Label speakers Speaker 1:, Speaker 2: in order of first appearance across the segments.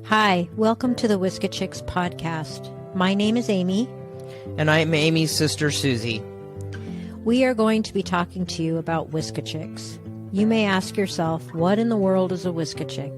Speaker 1: Hi, welcome to the Whiskey Chicks podcast. My name is Amy.
Speaker 2: And I'm Amy's sister, Suzie.
Speaker 1: We are going to be talking to you about Whiskey Chicks. You may ask yourself, what in the world is a Whiskey Chick?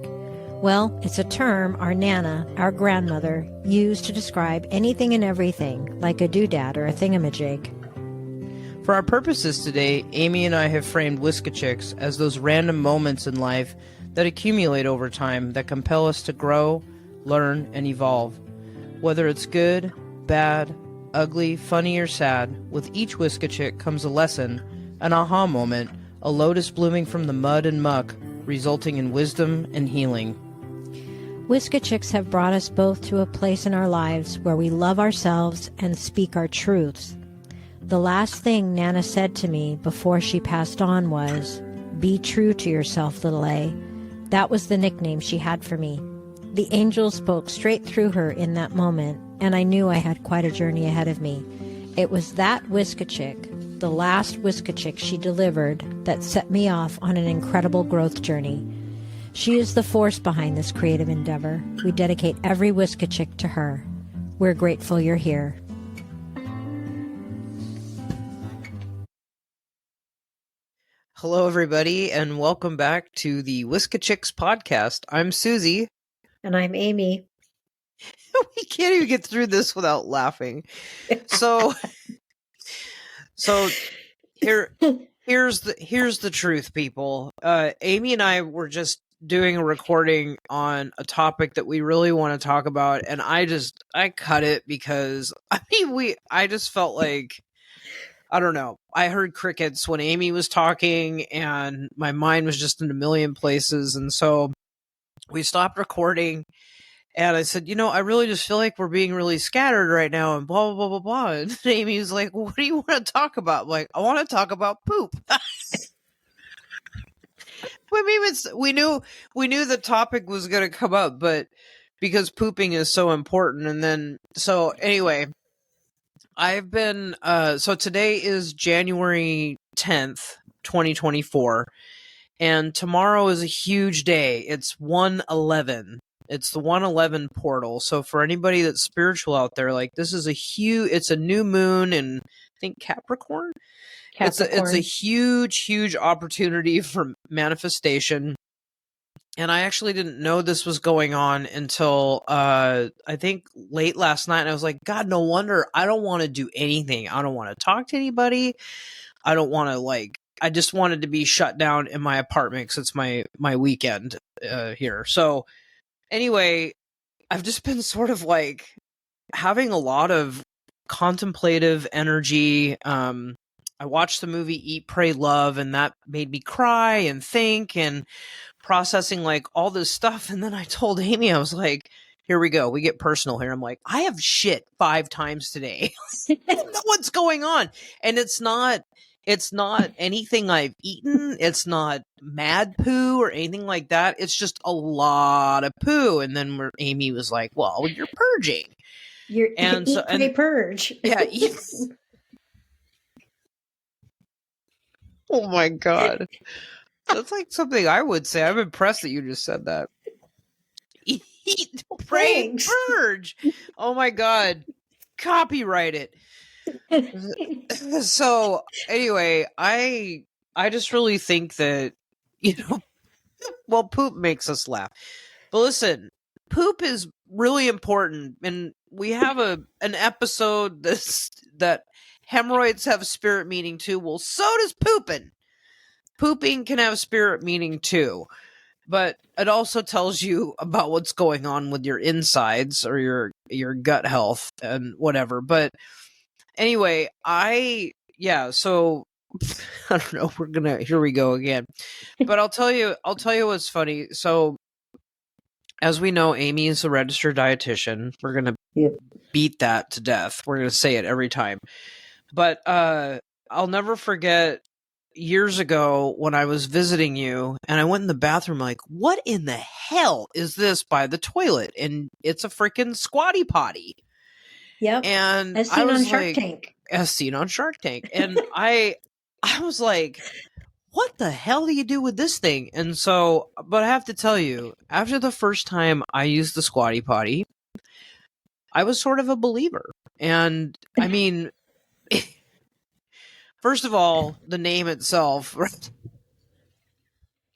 Speaker 1: Well, it's a term our Nana, our grandmother, used to describe anything and everything, like a doodad or a thingamajig.
Speaker 2: For our purposes today, Amy and I have framed Whiskey Chicks as those random moments in life that accumulate over time that compel us to grow, learn, and evolve. Whether it's good, bad, ugly, funny, or sad, with each Whiskey Chick comes a lesson, an aha moment, a lotus blooming from the mud and muck, resulting in wisdom and healing.
Speaker 1: Whiskey Chicks have brought us both to a place in our lives where we love ourselves and speak our truths. The last thing Nana said to me before she passed on was, "Be true to yourself, little A." That was the nickname she had for me. The angel spoke straight through her in that moment, and I knew I had quite a journey ahead of me. It was that Whiskey Chick, the last Whiskey Chick she delivered, that set me off on an incredible growth journey. She is the force behind this creative endeavor. We dedicate every Whiskey Chick to her. We're grateful you're here.
Speaker 2: Hello, everybody, and welcome back to the Whiskey Chicks podcast. I'm Suzie.
Speaker 1: And I'm Amy.
Speaker 2: We can't even get through this without laughing. So here's the truth, people. Amy and I were just doing a recording on a topic that we really want to talk about, and I cut it because I just felt like, I don't know. I heard crickets when Amy was talking, and my mind was just in a million places, and so we stopped recording. And I said, I really just feel like we're being really scattered right now, and blah, blah, blah, blah, blah. And Amy was like, what do you want to talk about? I'm like, I want to talk about poop. I mean, we knew the topic was going to come up, but because pooping is so important. And then, so anyway, I've been, so today is January 10th, 2024. And tomorrow is a huge day. It's 1/11. It's the 1/11 portal. So for anybody that's spiritual out there, like, this is it's a new moon in, I think, Capricorn. It's a huge opportunity for manifestation. And I actually didn't know this was going on until I think late last night. And I was like, God, no wonder I don't want to do anything. I don't want to talk to anybody. I don't want to, I just wanted to be shut down in my apartment because it's my weekend here. So anyway, I've just been sort of having a lot of contemplative energy. I watched the movie Eat, Pray, Love, and that made me cry and think and processing all this stuff. And then I told Amy, I was like, here we go. We get personal here. I'm like, I have shit 5 times today. I don't know what's going on. And it's not anything I've eaten. It's not mad poo or anything like that. It's just a lot of poo. And then Amy was like, well, you're purging.
Speaker 1: Pray, purge.
Speaker 2: Yeah. Oh my God. That's like something I would say. I'm impressed that you just said that. Eat, pray, purge. Oh my God. Copyright it. So anyway, I just really think that, well, poop makes us laugh. But listen, poop is really important. And we have an episode that hemorrhoids have spirit meaning too. Well, so does pooping. Pooping can have spirit meaning too. But it also tells you about what's going on with your insides or your gut health and whatever. But anyway, so I don't know, here we go again. But I'll tell you what's funny. So as we know, Amy is a registered dietitian. We're going to beat that to death. We're going to say it every time. But I'll never forget years ago when I was visiting you and I went in the bathroom, like, what in the hell is this by the toilet? And it's a freaking squatty potty.
Speaker 1: Yep.
Speaker 2: And
Speaker 1: as seen on Shark Tank.
Speaker 2: And I was like, what the hell do you do with this thing? And so, but I have to tell you, after the first time I used the Squatty Potty, I was sort of a believer. And I mean, first of all, the name itself, right?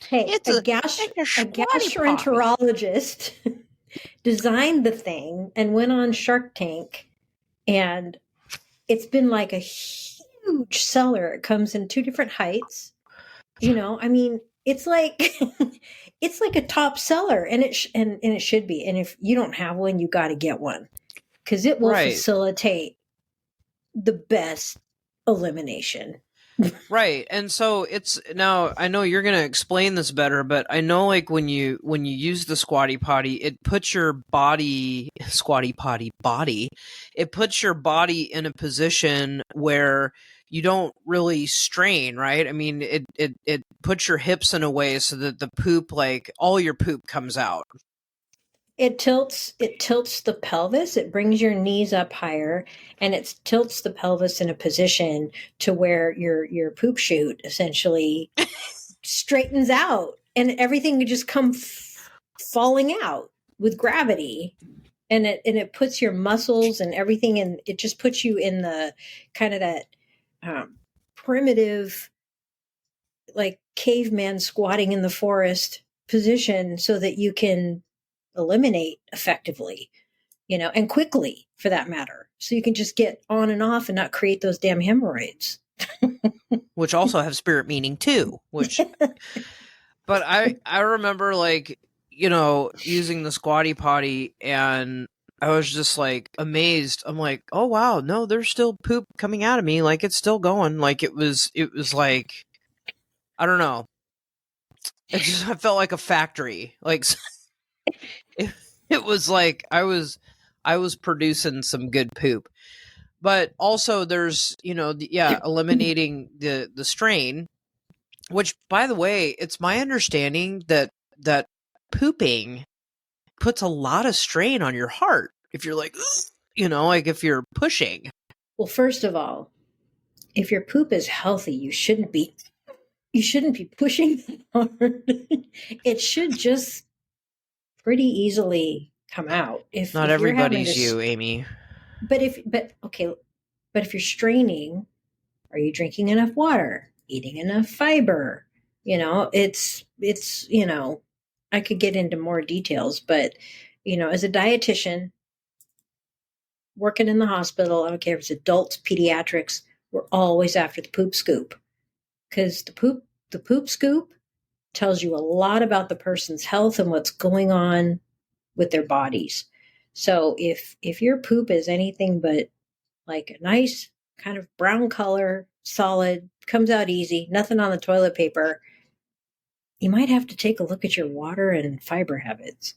Speaker 1: Hey,
Speaker 2: It's
Speaker 1: a
Speaker 2: Squatty Potty.
Speaker 1: gastroenterologist designed the thing and went on Shark Tank, and it's been like a huge seller. It comes in two different heights. I mean, it's like it's like a top seller, and and it should be. And if you don't have one, you got to get one because it will
Speaker 2: Right.
Speaker 1: facilitate the best elimination.
Speaker 2: Right. And so it's now I know you're going to explain this better, but I know like when you use the Squatty Potty, it puts your body Squatty Potty body, it puts your body in a position where you don't really strain, right? I mean, it puts your hips in a way so that the poop, like all your poop comes out.
Speaker 1: It tilts the pelvis, it brings your knees up higher, and it tilts the pelvis in a position to where your poop chute essentially straightens out, and everything could just come falling out with gravity. And it puts your muscles and everything, and it just puts you in the kind of that primitive, like caveman squatting in the forest position, so that you can eliminate effectively, and quickly, for that matter. So you can just get on and off and not create those damn hemorrhoids.
Speaker 2: Which also have spirit meaning too, which but I remember like, using the Squatty Potty, and I was just like amazed. I'm like, oh wow, no, there's still poop coming out of me. Like it's still going. Like it was like, I don't know. I felt like a factory. Like it was like I was producing some good poop. But also there's, eliminating the strain, which by the way, it's my understanding that pooping puts a lot of strain on your heart if you're like, like if you're pushing.
Speaker 1: Well, first of all, if your poop is healthy, you shouldn't be pushing hard. It should just pretty easily come out.
Speaker 2: Not
Speaker 1: If you're having
Speaker 2: everybody's
Speaker 1: to,
Speaker 2: you, Amy.
Speaker 1: but if you're straining, are you drinking enough water? Eating enough fiber? It's I could get into more details, but as a dietitian working in the hospital, I don't care if it's adults, pediatrics, we're always after the poop scoop, because the poop scoop tells you a lot about the person's health and what's going on with their bodies. So if your poop is anything but like a nice kind of brown color, solid, comes out easy, nothing on the toilet paper, you might have to take a look at your water and fiber habits.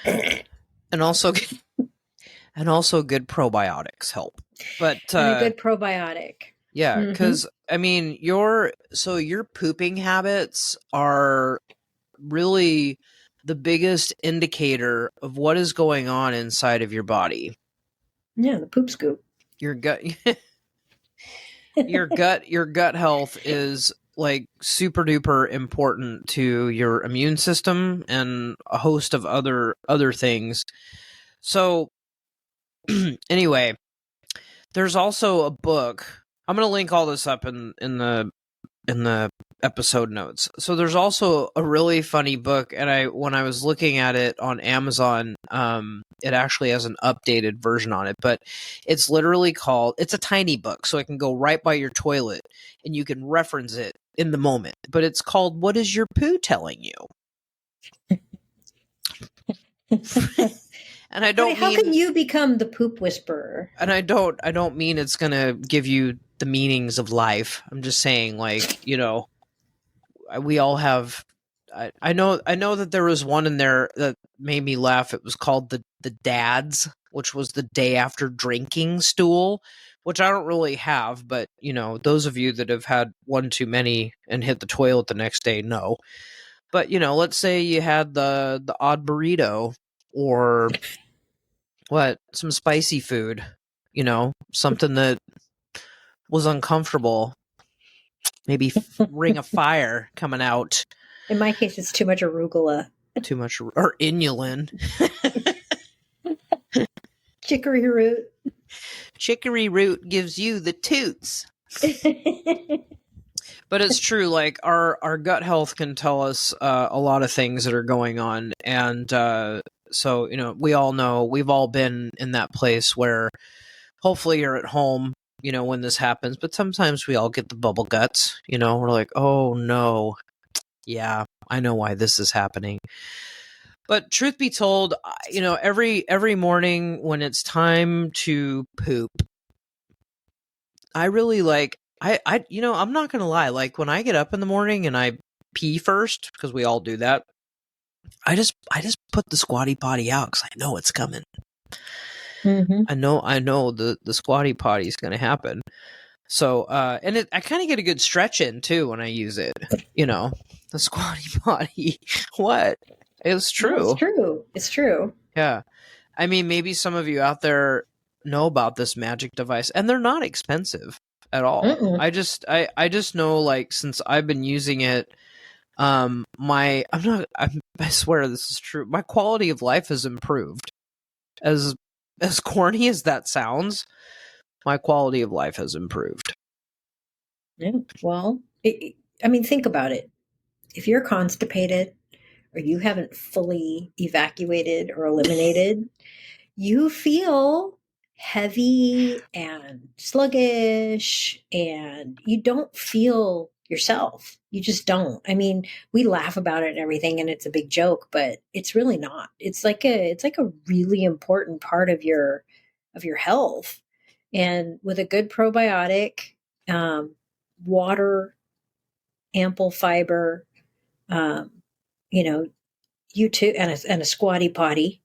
Speaker 2: And also good probiotics help. But
Speaker 1: and a good probiotic.
Speaker 2: yeah, because I mean your pooping habits are really the biggest indicator of what is going on inside of your body.
Speaker 1: Yeah, the poop scoop.
Speaker 2: Your gut your gut health is like super duper important to your immune system and a host of other things. So anyway, there's also a book. I'm going to link all this up in the episode notes. So there's also a really funny book, and when I was looking at it on Amazon, it actually has an updated version on it, but it's literally called, it's a tiny book, so it can go right by your toilet and you can reference it in the moment. But it's called What Is Your Poo Telling You? And I don't
Speaker 1: how can you become the poop whisperer?
Speaker 2: And I don't mean it's going to give you the meanings of life. I'm just saying, like, we all have. I know that there was one in there that made me laugh. It was called the DADS, which was the day after drinking stool, which I don't really have, but those of you that have had one too many and hit the toilet the next day know. But let's say you had the odd burrito or some spicy food, something that was uncomfortable. maybe ring of fire coming out.
Speaker 1: In my case, it's too much arugula.
Speaker 2: Too much, or inulin.
Speaker 1: Chicory root.
Speaker 2: Chicory root gives you the toots. But it's true, like our gut health can tell us a lot of things that are going on. And so, you know, we all know, we've all been in that place where hopefully you're at home, you know, when this happens. But sometimes we all get the bubble guts, you know, we're like, oh no, yeah, I know why this is happening. But truth be told, you know, every morning when it's time to poop, I really like, you know, I'm not going to lie. Like when I get up in the morning and I pee first, because we all do that, I just put the squatty potty out because I know it's coming.
Speaker 1: Mm-hmm.
Speaker 2: I know the squatty potty is going to happen. So, and I kind of get a good stretch in too when I use it, you know, the squatty potty. What? It's true.
Speaker 1: No, it's true. It's true.
Speaker 2: Yeah. I mean, maybe some of you out there know about this magic device, and they're not expensive at all.
Speaker 1: Mm-mm.
Speaker 2: I just know, like, since I've been using it, I swear this is true. My quality of life has improved. As corny as that sounds, my quality of life has improved.
Speaker 1: Yeah. Well, I mean, think about it. If you're constipated or you haven't fully evacuated or eliminated, you feel heavy and sluggish and you don't feel yourself. You just don't. I mean, we laugh about it and everything and it's a big joke, but it's really not. It's like a really important part of your health. And with a good probiotic, water, ample fiber, you know, you too, and a squatty potty,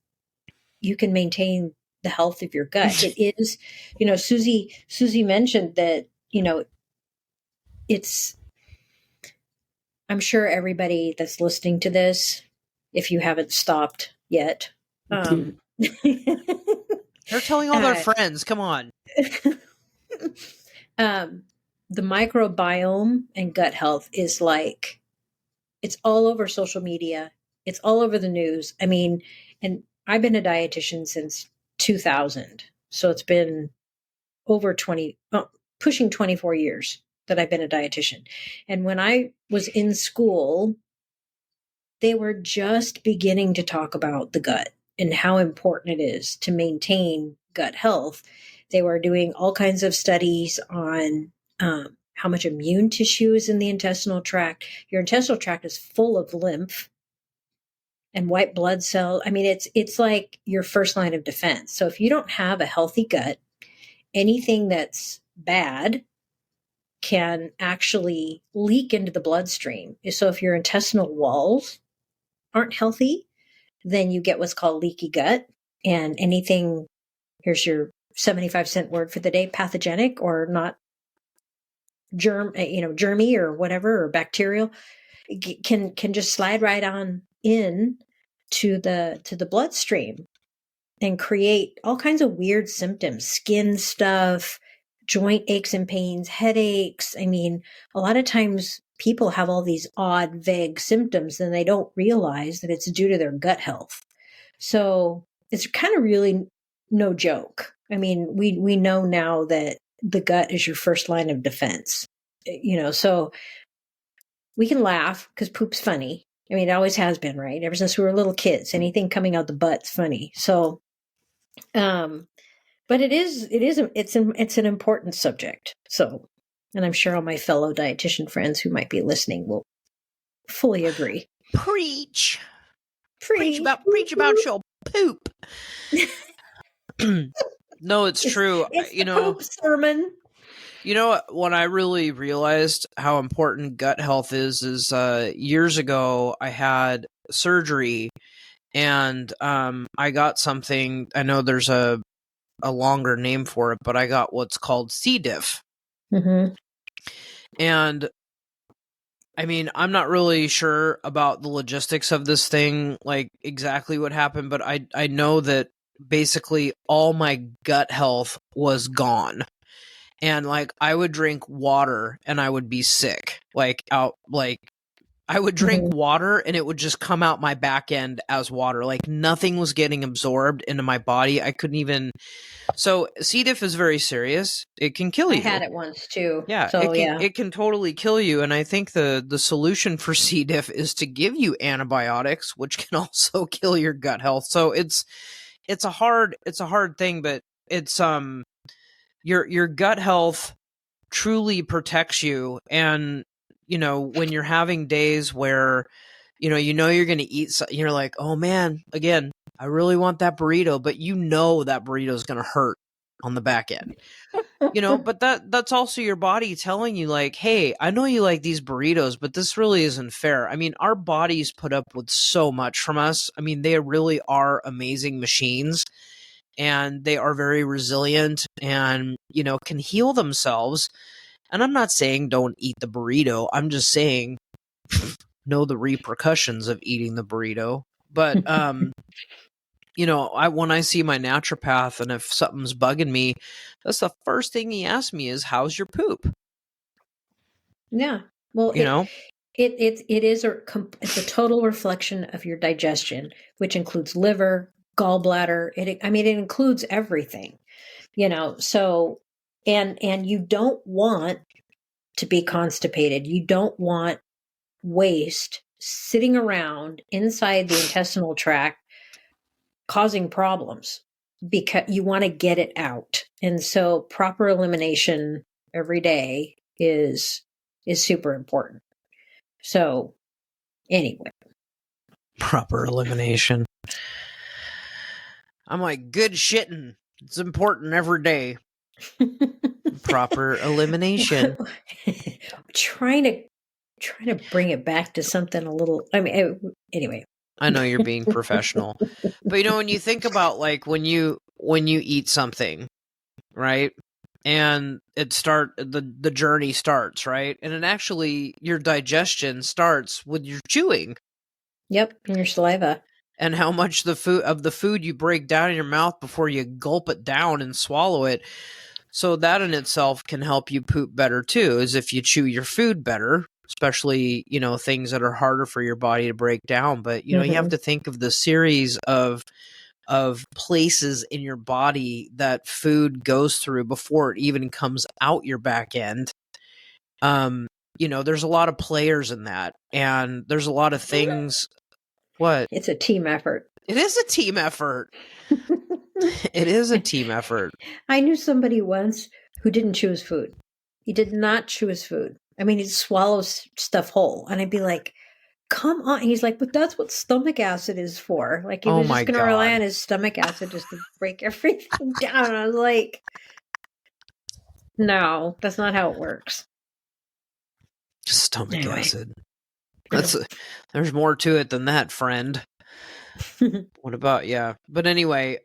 Speaker 1: you can maintain the health of your gut. It is, you know, Suzie mentioned that, you know, I'm sure everybody that's listening to this, if you haven't stopped yet,
Speaker 2: They're telling all their friends, come on.
Speaker 1: The microbiome and gut health is like, it's all over social media. It's all over the news. I mean, and I've been a dietitian since 2000. So it's been over pushing 24 years that I've been a dietitian. And when I was in school, they were just beginning to talk about the gut and how important it is to maintain gut health. They were doing all kinds of studies on how much immune tissue is in the intestinal tract. Your intestinal tract is full of lymph and white blood cells. I mean, it's like your first line of defense. So if you don't have a healthy gut, anything that's bad can actually leak into the bloodstream. So if your intestinal walls aren't healthy, then you get what's called leaky gut. And anything, here's your 75-cent word for the day, pathogenic or not germy or whatever, or bacterial, can just slide right on in to the bloodstream and create all kinds of weird symptoms, skin stuff, joint aches and pains, headaches. I mean, a lot of times people have all these odd, vague symptoms and they don't realize that it's due to their gut health. So it's kind of really no joke. I mean, we know now that the gut is your first line of defense, you know, so we can laugh because poop's funny. I mean, it always has been, right? Ever since we were little kids, anything coming out the butt's funny. So, but it's an important subject. So, and I'm sure all my fellow dietitian friends who might be listening will fully agree.
Speaker 2: Preach about your poop. No, it's true.
Speaker 1: It's
Speaker 2: you
Speaker 1: the
Speaker 2: know,
Speaker 1: poop sermon.
Speaker 2: You know, when I really realized how important gut health is years ago, I had surgery and I got something. I know there's a longer name for it, but I got what's called C. diff.
Speaker 1: Mm-hmm.
Speaker 2: And I mean, I'm not really sure about the logistics of this thing, like exactly what happened, but I know that basically all my gut health was gone. and like I would drink water and I would be sick. Like I would drink water and it would just come out my back end as water. Like nothing was getting absorbed into my body. I couldn't even. So C. diff is very serious. It can kill you.
Speaker 1: I had it once too.
Speaker 2: Yeah,
Speaker 1: So
Speaker 2: it can totally kill you. And I think the solution for C. diff is to give you antibiotics, which can also kill your gut health. So it's a hard thing, but it's your gut health truly protects you. And when you're having days where you're going to eat, you're like, oh man, again, I really want that burrito, but that burrito is going to hurt on the back end. But that's also your body telling you like, hey, I know you like these burritos, but this really isn't fair. I mean, our bodies put up with so much from us. I mean, they really are amazing machines, and they are very resilient and, can heal themselves. And I'm not saying don't eat the burrito. I'm just saying know the repercussions of eating the burrito. But, when I see my naturopath and if something's bugging me, that's the first thing he asks me is, how's your poop?
Speaker 1: Yeah. Well, it's a total reflection of your digestion, which includes liver, gallbladder. It includes everything, so, and you don't want to be constipated. You don't want waste sitting around inside the intestinal tract causing problems, because you want to get it out. And so proper elimination every day is super important. So anyway.
Speaker 2: Proper elimination. I'm like, good shitting. It's important every day. Proper elimination.
Speaker 1: trying to bring it back to something a little, anyway.
Speaker 2: I know you're being professional. But when you think about like when you eat something, right? And the journey starts, right? And it actually, your digestion starts with your chewing.
Speaker 1: Yep, and your saliva.
Speaker 2: And how much the food you break down in your mouth before you gulp it down and swallow it. So that in itself can help you poop better too, is if you chew your food better, especially, things that are harder for your body to break down. But, you have to think of the series of places in your body that food goes through before it even comes out your back end. There's a lot of players in that, and there's a lot of things. What?
Speaker 1: It's a team effort.
Speaker 2: It is a team effort. It is a team effort.
Speaker 1: I knew somebody once who didn't chew his food. He did not chew his food. I mean, he'd swallow stuff whole. And I'd be like, come on. He's like, but that's what stomach acid is for. Like, he was just going to rely on his stomach acid just to break everything down. And I was like, no, that's not how it works.
Speaker 2: Stomach acid. There's more to it than that, friend. What about, yeah. But anyway,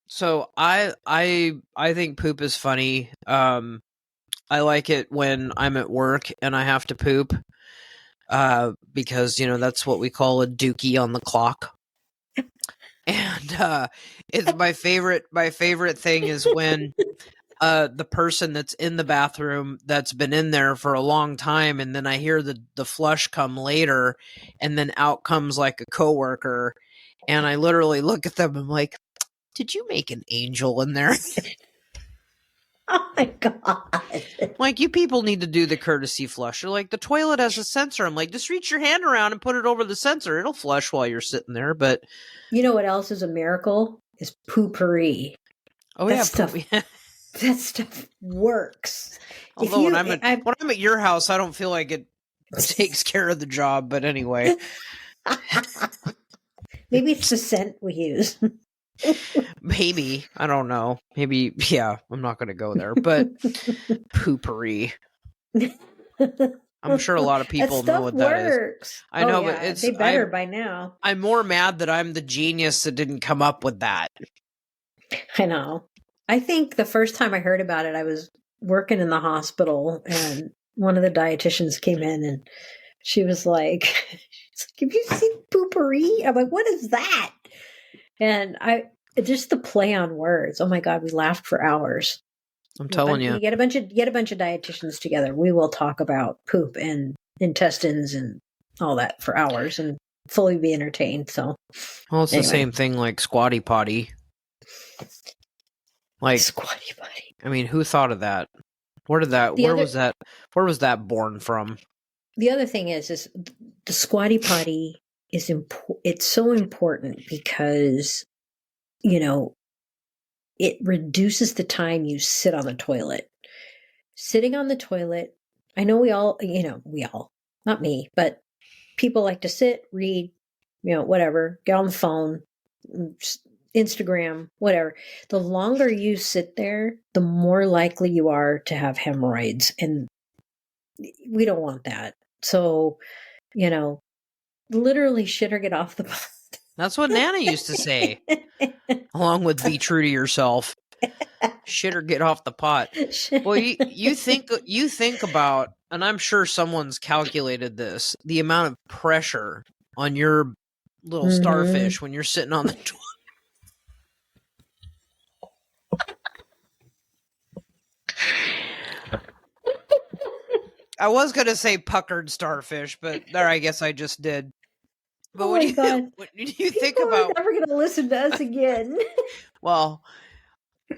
Speaker 2: so I think poop is funny. I like it when I'm at work and I have to poop, because that's what we call a dookie on the clock. And it's my favorite thing is when the person that's in the bathroom that's been in there for a long time, and then I hear the flush come later, and then out comes like a coworker, and I literally look at them and I'm like, did you make an angel in there?
Speaker 1: Oh my God.
Speaker 2: Like, you people need to do the courtesy flush. Or like, the toilet has a sensor. I'm like, just reach your hand around and put it over the sensor. It'll flush while you're sitting there. But
Speaker 1: you know what else is a miracle? Is POO-POURRI.
Speaker 2: Oh,
Speaker 1: that stuff. That stuff works.
Speaker 2: Although when I'm at your house, I don't feel like it takes care of the job. But anyway.
Speaker 1: Maybe it's the scent we use.
Speaker 2: Maybe. I don't know. Maybe. Yeah, I'm not going to go there. But POO-POURRI. I'm sure a lot of people know what that is. I know, but it's
Speaker 1: they better by now.
Speaker 2: I'm more mad that I'm the genius that didn't come up with that.
Speaker 1: I know. I think the first time I heard about it, I was working in the hospital, and one of the dietitians came in, and she was like, "Have you seen POO-POURRI?" I'm like, "What is that?" And just the play on words. Oh my God, we laughed for hours.
Speaker 2: I'm telling you.
Speaker 1: You get a bunch of dietitians together. We will talk about poop and intestines and all that for hours and fully be entertained. So,
Speaker 2: Well, it's the same thing like Squatty Potty. Like
Speaker 1: Squatty Potty.
Speaker 2: I mean, who thought of that? Where was that born from?
Speaker 1: The other thing is the Squatty Potty is it's so important because, you know, it reduces the time you sit on the toilet. Sitting on the toilet, I know we all, not me, but people like to sit, read, whatever, get on the phone, Instagram, whatever. The longer you sit there, the more likely you are to have hemorrhoids. And we don't want that. So, literally shit or get off the pot.
Speaker 2: That's what Nana used to say, along with be true to yourself. Shit or get off the pot. Well, you think about, and I'm sure someone's calculated this, the amount of pressure on your little starfish when you're sitting on the toilet. I was gonna say puckered starfish, but there, I guess I just did. But what do you think about?
Speaker 1: We're never gonna listen to us again.
Speaker 2: Well,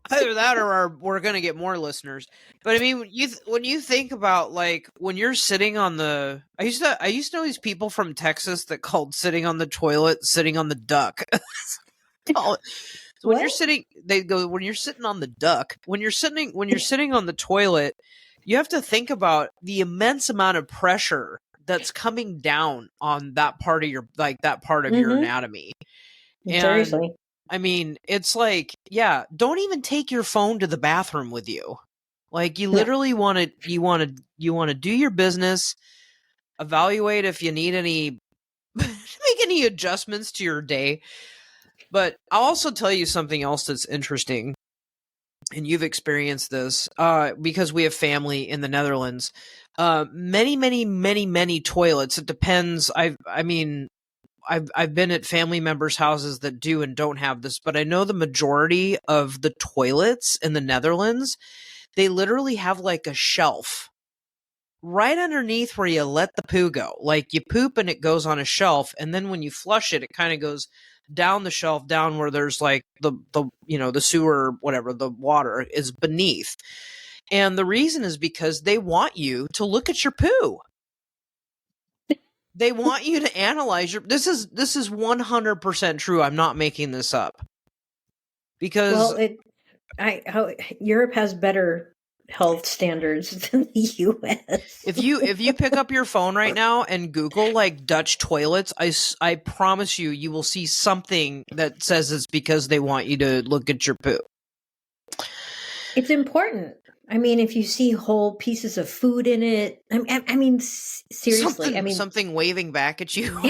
Speaker 2: either that or we're gonna get more listeners. But I mean, when you think about, like, when you're sitting on the, I used to know these people from Texas that called sitting on the toilet sitting on the duck. So when you're sitting, they go, when you're sitting on the duck, when you're sitting on the toilet, you have to think about the immense amount of pressure that's coming down on that part of your, your anatomy. And
Speaker 1: seriously,
Speaker 2: I mean, it's like, yeah, don't even take your phone to the bathroom with you. Like, you literally want to do your business, evaluate if you need any, make any adjustments to your day. But I'll also tell you something else that's interesting, and you've experienced this because we have family in the Netherlands. Many toilets. It depends. I've been at family members' houses that do and don't have this, but I know the majority of the toilets in the Netherlands, they literally have like a shelf right underneath where you let the poo go. Like, you poop and it goes on a shelf, and then when you flush it, it kind of goes down the shelf, down where there's like the sewer, whatever, the water is beneath. And the reason is because they want you to look at your poo. They want you to analyze your, this is 100% true. I'm not making this up. Because
Speaker 1: Europe has better health standards than the US.
Speaker 2: If you pick up your phone right now and Google like Dutch toilets, I promise you will see something that says it's because they want you to look at your poo.
Speaker 1: It's important. I mean, if you see whole pieces of food in it, I mean, seriously,
Speaker 2: something waving back at you.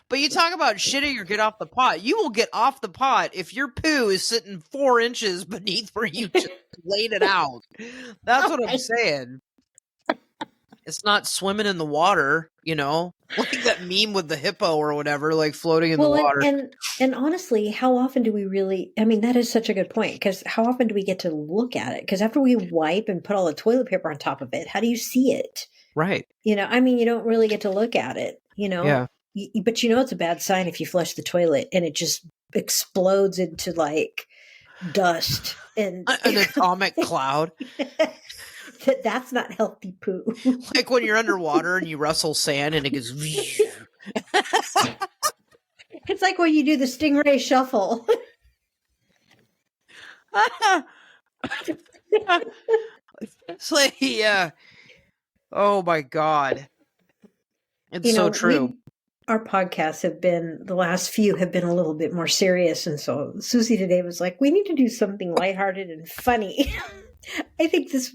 Speaker 2: But you talk about shitting or get off the pot. You will get off the pot if your poo is sitting 4 inches beneath where you just laid it out. That's what I'm saying. It's not swimming in the water, like that meme with the hippo or whatever, like floating in the water.
Speaker 1: And honestly, how often do we really, that is such a good point, because how often do we get to look at it? Because after we wipe and put all the toilet paper on top of it, how do you see it?
Speaker 2: Right.
Speaker 1: You don't really get to look at it,
Speaker 2: Yeah.
Speaker 1: But it's a bad sign if you flush the toilet and it just explodes into like dust and
Speaker 2: an atomic cloud.
Speaker 1: That's not healthy poo.
Speaker 2: Like when you're underwater and you rustle sand and it goes.
Speaker 1: It's like when you do the stingray shuffle.
Speaker 2: It's like, yeah. Oh my God. It's so true.
Speaker 1: Our podcasts the last few have been a little bit more serious. And so Susie today was like, we need to do something lighthearted and funny. I think this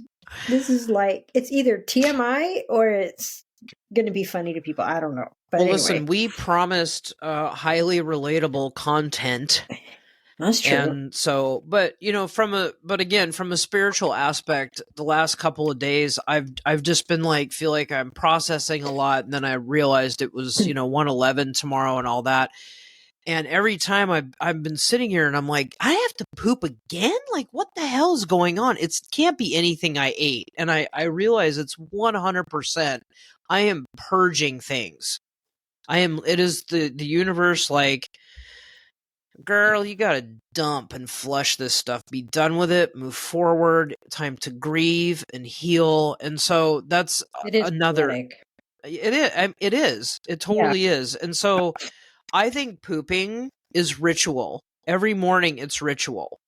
Speaker 1: is like, it's either TMI or it's going to be funny to people. I don't know. But anyway.
Speaker 2: Listen, we promised highly relatable content.
Speaker 1: That's true.
Speaker 2: And so, but from a spiritual aspect, the last couple of days, I've just been like, feel like I'm processing a lot. And then I realized it was, 111 tomorrow and all that. And every time I've been sitting here and I'm like, I have to poop again? Like, what the hell is going on? It can't be anything I ate. And I realize it's 100%. I am purging things. It is the universe like, girl, you gotta dump and flush this stuff. Be done with it. Move forward. Time to grieve and heal. And so that's
Speaker 1: It is
Speaker 2: another.
Speaker 1: poetic.
Speaker 2: It is. It is. It totally is. And so I think pooping is ritual. Every morning, it's ritual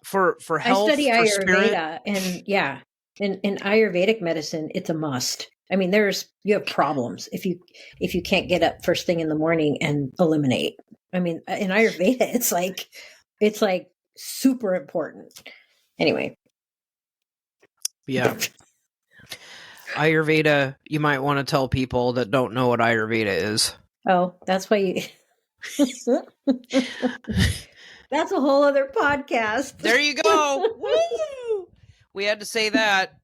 Speaker 2: for health,
Speaker 1: I study
Speaker 2: for spirit.
Speaker 1: Ayurveda, and in Ayurvedic medicine, it's a must. I mean, you have problems if you can't get up first thing in the morning and eliminate. I mean, in Ayurveda, it's like super important. Anyway.
Speaker 2: Yeah. Ayurveda, you might want to tell people that don't know what Ayurveda is.
Speaker 1: Oh, that's why you... That's a whole other podcast.
Speaker 2: There you go. Woo! We had to say that.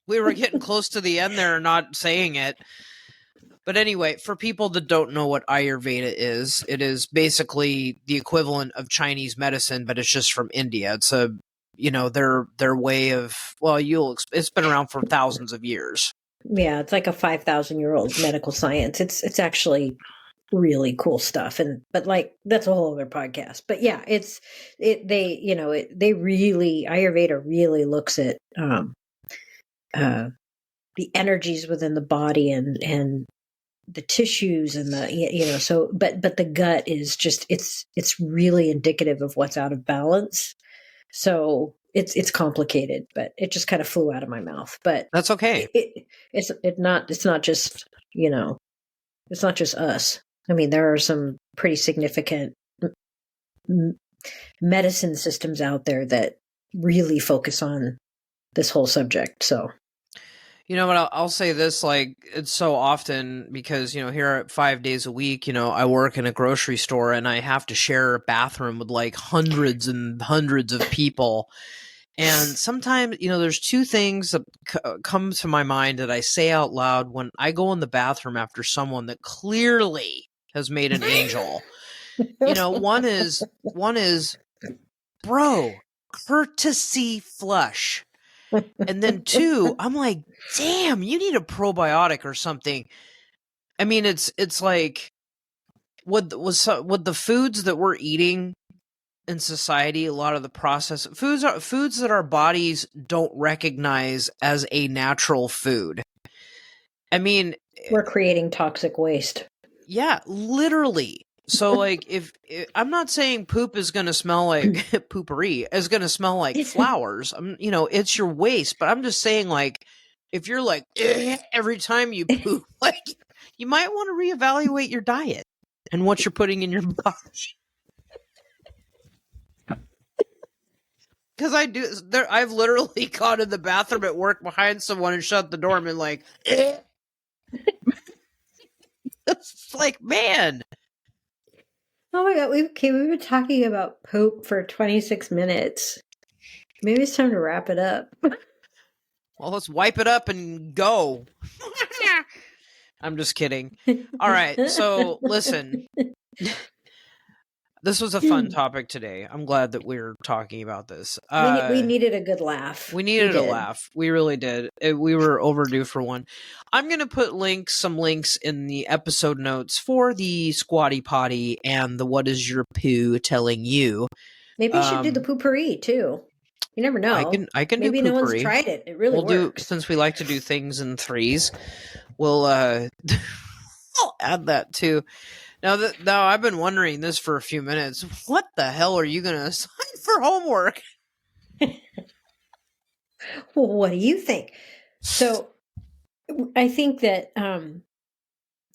Speaker 2: We were getting close to the end there, not saying it. But anyway, for people that don't know what Ayurveda is, it is basically the equivalent of Chinese medicine, but it's just from India. It's their way of, it's been around for thousands of years.
Speaker 1: Yeah, it's like a 5,000-year-old medical science. It's actually really cool stuff, but like that's a whole other podcast. But yeah, they really, Ayurveda really looks at the energies within the body and the tissues and but the gut is just it's really indicative of what's out of balance. So it's complicated, but it just kind of flew out of my mouth. But
Speaker 2: that's okay.
Speaker 1: It's not just it's not just us. I mean, there are some pretty significant medicine systems out there that really focus on this whole subject. So,
Speaker 2: but I'll say this, like, it's so often because, here at 5 days a week, I work in a grocery store and I have to share a bathroom with like hundreds and hundreds of people. And sometimes, there's two things that come to my mind that I say out loud when I go in the bathroom after someone that clearly has made an angel. One is, bro, courtesy flush. And then two, I'm like, damn, you need a probiotic or something. I mean, it's like with the foods that we're eating in society, a lot of the processed foods are foods that our bodies don't recognize as a natural food. I mean,
Speaker 1: we're creating toxic waste.
Speaker 2: Yeah, literally. So, like, if I'm not saying poop is going to smell like POO-POURRI, is going to smell like flowers. It's your waste. But I'm just saying, like, if you're like every time you poop, like, you might want to reevaluate your diet and what you're putting in your body. Because I've literally gone in the bathroom at work behind someone and shut the door and been like, it's like, man.
Speaker 1: Oh my God, we've been talking about poop for 26 minutes. Maybe it's time to wrap it up.
Speaker 2: Well, let's wipe it up and go. I'm just kidding. All right, so listen. This was a fun topic today. I'm glad that we're talking about this.
Speaker 1: We needed a good laugh.
Speaker 2: We needed a laugh. We really did. We were overdue for one. I'm going to put some links in the episode notes for the Squatty Potty and the What Is Your Poo Telling You.
Speaker 1: Maybe you should do the POO-POURRI too. You never know.
Speaker 2: I can
Speaker 1: Maybe
Speaker 2: do
Speaker 1: no
Speaker 2: POO-POURRI.
Speaker 1: one's tried it. It really works.
Speaker 2: Since we like to do things in threes, we'll I'll add that too. Now I've been wondering this for a few minutes. What the hell are you going to assign for homework?
Speaker 1: Well, what do you think? So I think that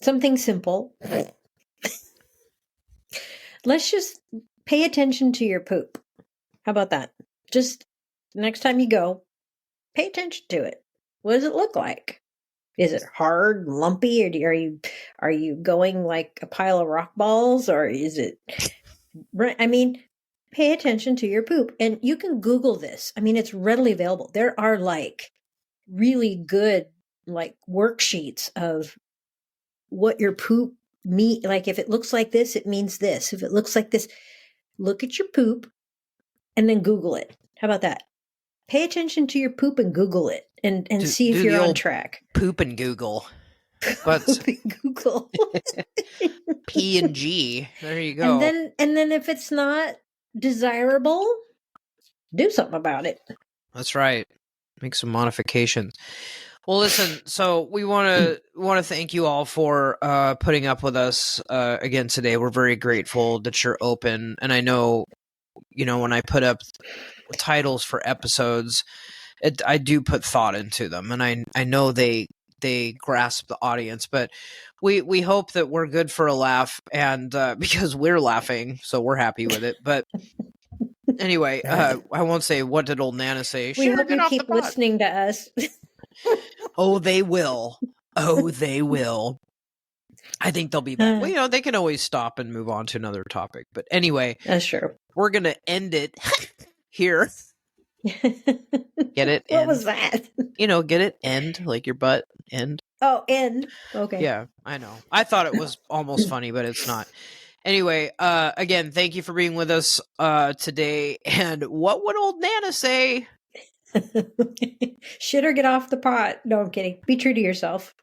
Speaker 1: something simple. Let's just pay attention to your poop. How about that? Just next time you go, pay attention to it. What does it look like? Is it hard, lumpy, or are you going like a pile of rock balls, or is it? I mean, pay attention to your poop, and you can Google this. I mean, it's readily available. There are like really good like worksheets of what your poop like if it looks like this, it means this. If it looks like this, look at your poop and then Google it. How about that? Pay attention to your poop and Google it and see if you're on track.
Speaker 2: Poop and Google. But
Speaker 1: Poop and Google.
Speaker 2: P and G. There you go.
Speaker 1: And then if it's not desirable, do something about it.
Speaker 2: That's right. Make some modifications. Well, listen, so we want to thank you all for putting up with us again today. We're very grateful that you're open, and I know, when I put up titles for episodes, I do put thought into them, and I know they grasp the audience, but we hope that we're good for a laugh, and because we're laughing, so we're happy with it. But anyway, I won't say what did old Nana say.
Speaker 1: We hope you keep listening to us.
Speaker 2: Oh, they will. Oh, they will. I think they'll be back. Well, they can always stop and move on to another topic. But anyway,
Speaker 1: that's true.
Speaker 2: We're going to end it here. Get it?
Speaker 1: What was that?
Speaker 2: Get it? End, like your butt, end.
Speaker 1: Oh, end. Okay.
Speaker 2: Yeah, I know. I thought it was almost funny, but it's not. Anyway, again, thank you for being with us today. And what would old Nana say?
Speaker 1: Shit or get off the pot. No, I'm kidding. Be true to yourself.